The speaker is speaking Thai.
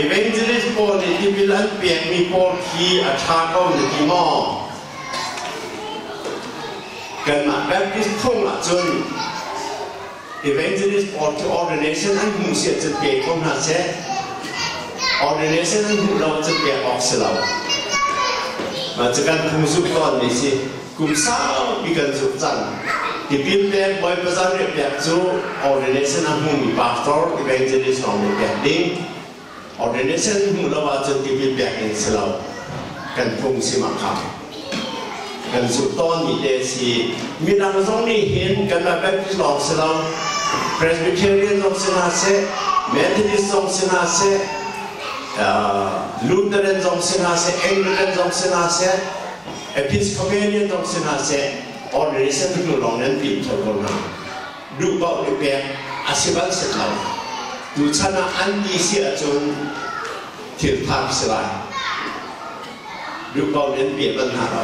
evangelist Paulที่พิลันเปียกมีโพธีอาชาเข้าในที่หม้อกันมาแบบที่ท่งจน evangelist Paul ที่ ordination อันหูเสียจะเปียกคนหาเส ordination อันหูเราจะเปียกออกเสียเรามาจากการคุมสุขก่อนนี่สิกุมสาวมีการสุขจันที่พิมพ์แบบบ่อยภาษาเรียบแบบจู ordination อันหูมี pastor evangelist ของมีแบบดิ้ง ordination หูเราว่าจะที่พิมพ์แบบนี้เสียเรากันคุมสิมาขับกันสุดต้นมีเดซีมีนางสองนี่เห็นกันมาแบบที่หลอกเสียเรา Presbyterian สองเสียนาเซ Methodist สองเสียนาเซLutheran สองเสียนาเซ Anglican สองเสียนาเซ Episcopalian สองเสียนาเซ Ordination ที่เราลองนั้นปีนชนคนนั้นดูเบาเรียบอาชีพเสร็จแล้วดูชนะอันดีเสียจนถึงทางสลายดูเบาเรียนเปลี่ยนปัญหาเรา